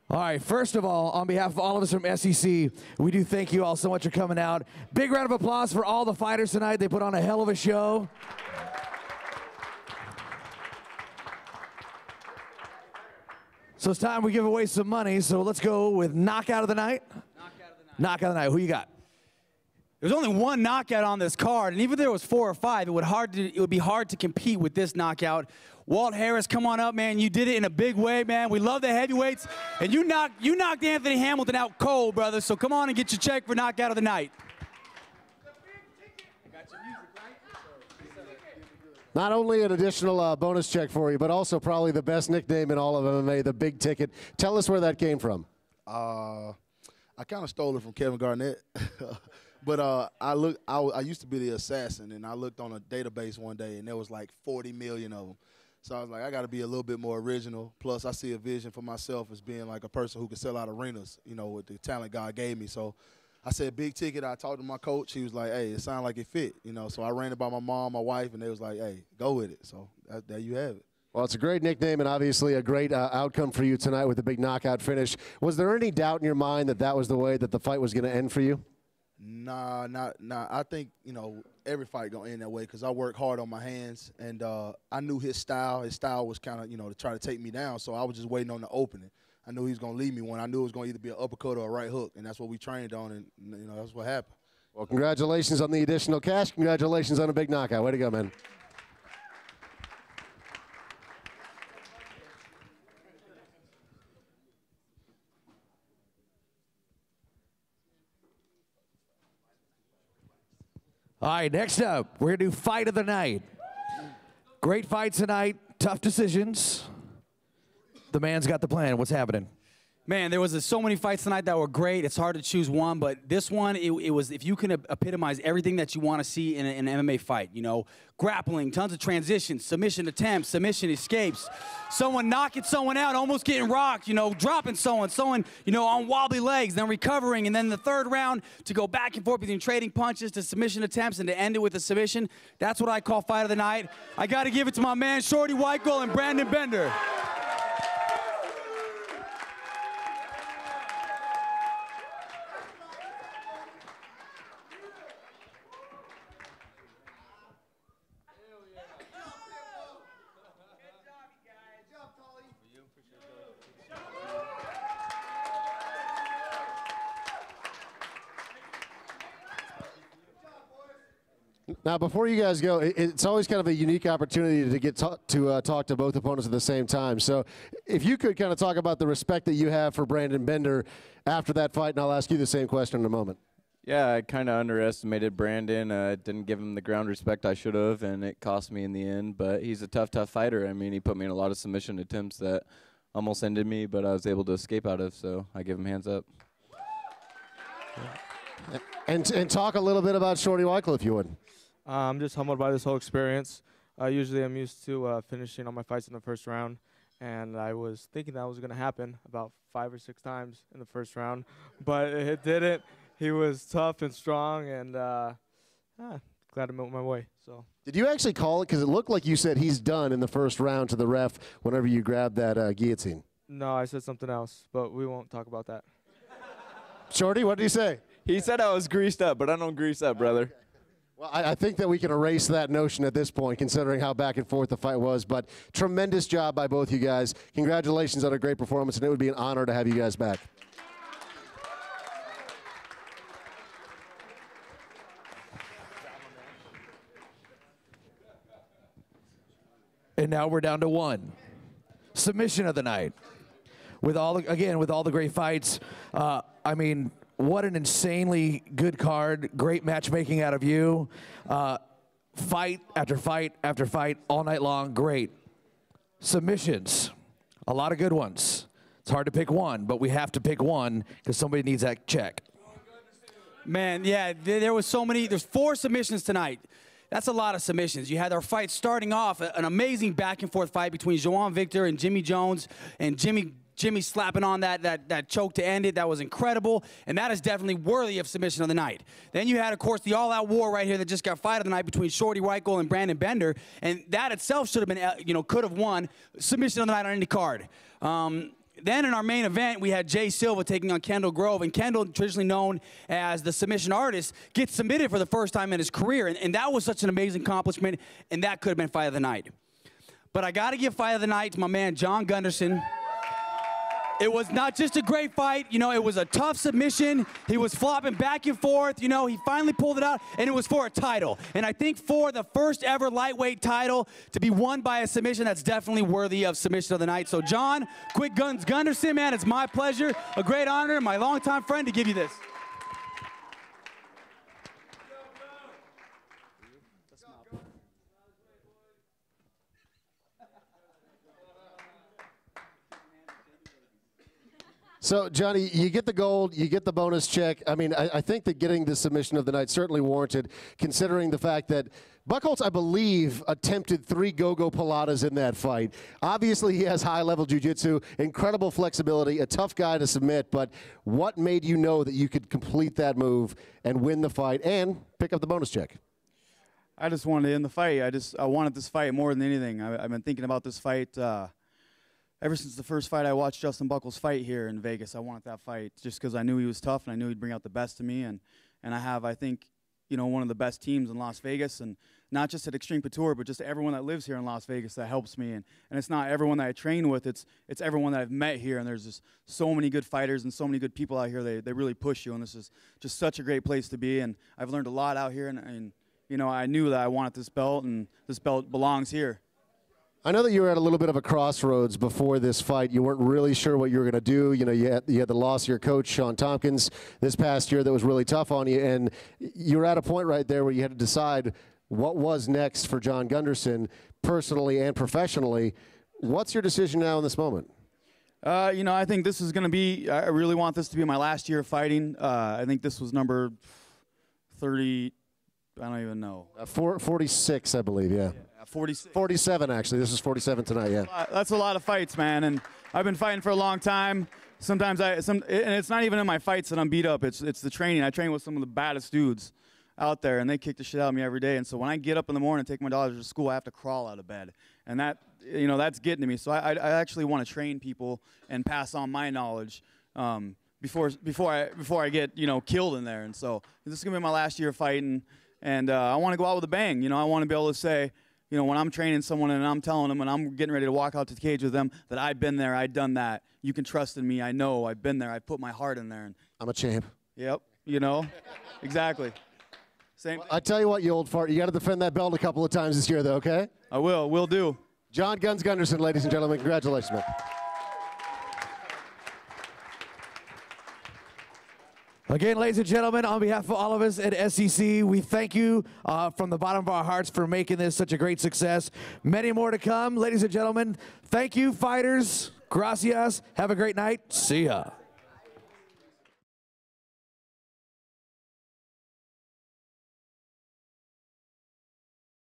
All right, first of all, on behalf of all of us from SCC, we do thank you all so much for coming out. Big round of applause for all the fighters tonight. They put on a hell of a show. So it's time we give away some money, so let's go with Knockout of the Night. Knockout of the Night. Who you got? There's only one knockout on this card, and even if there was 4 or 5, it would be hard to compete with this knockout. Walt Harris, come on up, man. You did it in a big way, man. We love the heavyweights, and you knocked Anthony Hamilton out cold, brother. So come on and get your check for Knockout of the Night. Not only an additional bonus check for you, but also probably the best nickname in all of MMA, the Big Ticket. Tell us where that came from. I kind of stole it from Kevin Garnett. But I used to be the assassin, and I looked on a database one day, and there was like 40 million of them. So I was like, I got to be a little bit more original. Plus, I see a vision for myself as being like a person who can sell out arenas, you know, with the talent God gave me. So I said, Big Ticket. I talked to my coach. He was like, hey, it sounded like it fit, you know. So I ran it by my mom, my wife, and they was like, hey, go with it. So there you have it. Well, it's a great nickname and obviously a great outcome for you tonight with the big knockout finish. Was there any doubt in your mind that that was the way that the fight was going to end for you? Nah. I think, you know, every fight going to end that way because I work hard on my hands, and I knew his style. His style was kind of, you know, to try to take me down, so I was just waiting on the opening. I knew he was going to lead me one. I knew it was going to either be an uppercut or a right hook, and that's what we trained on, and, you know, that's what happened. Well, congratulations on the additional cash. Congratulations on a big knockout. Way to go, man. All right, next up, we're going to do Fight of the Night. Great fight tonight, tough decisions. The man's got the plan. What's happening? Man, there was so many fights tonight that were great. It's hard to choose one, but this one, it was, if you can epitomize everything that you want to see in an MMA fight, you know, grappling, tons of transitions, submission attempts, submission escapes, someone knocking someone out, almost getting rocked, you know, dropping someone, you know, on wobbly legs, then recovering, and then the third round to go back and forth between trading punches to submission attempts and to end it with a submission. That's what I call Fight of the Night. I got to give it to my man, Shorty Weikel and Brandon Bender. Now, before you guys go, it's always kind of a unique opportunity to get talk to both opponents at the same time. So if you could kind of talk about the respect that you have for Brandon Bender after that fight, and I'll ask you the same question in a moment. Yeah, I kind of underestimated Brandon. Didn't give him the ground respect I should have, and it cost me in the end. But he's a tough fighter. I mean, he put me in a lot of submission attempts that almost ended me, but I was able to escape out of, so I give him hands up. And talk a little bit about Shorty Weikel, if you would. I'm just humbled by this whole experience. Usually I'm used to finishing all my fights in the first round, and I was thinking that was going to happen about 5 or 6 times in the first round, but it didn't. He was tough and strong, and glad to make my way. So. Did you actually call it? Because it looked like you said he's done in the first round to the ref whenever you grabbed that guillotine. No, I said something else, but we won't talk about that. Shorty, what did he say? He said I was greased up, but I don't grease up, brother. Well, I think that we can erase that notion at this point, considering how back and forth the fight was. But tremendous job by both you guys. Congratulations on a great performance, and it would be an honor to have you guys back. And now we're down to one. Submission of the night. With all the great fights, I mean, what an insanely good card. Great matchmaking out of you. Fight after fight after fight all night long. Great. Submissions. A lot of good ones. It's hard to pick one, but we have to pick one because somebody needs that check. Man, yeah, there was so many. There's 4 submissions tonight. That's a lot of submissions. You had our fight starting off, an amazing back-and-forth fight between Joan Victor and Jimmy Jones, and Jimmy slapping on that choke to end it. That was incredible, and that is definitely worthy of submission of the night. Then you had, of course, the all-out war right here that just got Fight of the Night between Shorty Weikel and Brandon Bender, and that itself should have been, you know, could have won submission of the night on any card. then in our main event, we had Jay Silva taking on Kendall Grove. And Kendall, traditionally known as the submission artist, gets submitted for the first time in his career. And that was such an amazing accomplishment, and that could have been fight of the night. But I got to give fight of the night to my man, John Gunderson. It was not just a great fight, you know, it was a tough submission. He was flopping back and forth, you know, he finally pulled it out, and it was for a title. And I think for the first ever lightweight title to be won by a submission, that's definitely worthy of submission of the night. So John, Quick Guns Gunderson, man, it's my pleasure, a great honor, my longtime friend, to give you this. So, Johnny, you get the gold, you get the bonus check. I mean, I think that getting the submission of the night certainly warranted, considering the fact that Buchholz, I believe, attempted 3 go-go pilatas in that fight. Obviously, he has high-level jiu-jitsu, incredible flexibility, a tough guy to submit, but what made you know that you could complete that move and win the fight and pick up the bonus check? I just wanted to end the fight. I wanted this fight more than anything. I've been thinking about this fight ever since the first fight I watched Justin Buchholz fight here in Vegas. I wanted that fight just because I knew he was tough and I knew he'd bring out the best of me. And I have, I think, you know, one of the best teams in Las Vegas, and not just at Extreme Couture, but just everyone that lives here in Las Vegas that helps me. And it's not everyone that I train with, it's everyone that I've met here. And there's just so many good fighters and so many good people out here. They really push you, and this is just such a great place to be. And I've learned a lot out here, and you know, I knew that I wanted this belt, and this belt belongs here. I know that you were at a little bit of a crossroads before this fight. You weren't really sure what you were going to do. You know, you had the loss of your coach, Sean Tompkins, this past year that was really tough on you. And you were at a point right there where you had to decide what was next for John Gunderson, personally and professionally. What's your decision now in this moment? You know, I think this is going to be, I really want this to be my last year of fighting. I think this was number 30, I don't even know. 46, I believe, yeah. 47, actually. This is 47 tonight, yeah. That's a lot of fights, man, and I've been fighting for a long time. Sometimes and it's not even in my fights that I'm beat up. It's the training. I train with some of the baddest dudes out there, and they kick the shit out of me every day. And so when I get up in the morning and take my daughters to school, I have to crawl out of bed, and that, you know, that's getting to me. So I actually want to train people and pass on my knowledge before I get, you know, killed in there. And so this is gonna be my last year of fighting, and I want to go out with a bang. You know, I want to be able to say, you know, when I'm training someone and I'm telling them and I'm getting ready to walk out to the cage with them that I've been there, I've done that. You can trust in me. I know I've been there. I put my heart in there. And I'm a champ. Yep. You know, exactly. Same. I tell you what, you old fart, you got to defend that belt a couple of times this year, though, okay? I will. Will do. John Guns Gunderson, ladies and gentlemen, congratulations, man. Again, ladies and gentlemen, on behalf of all of us at SCC, we thank you from the bottom of our hearts for making this such a great success. Many more to come. Ladies and gentlemen, thank you, fighters. Gracias. Have a great night. See ya.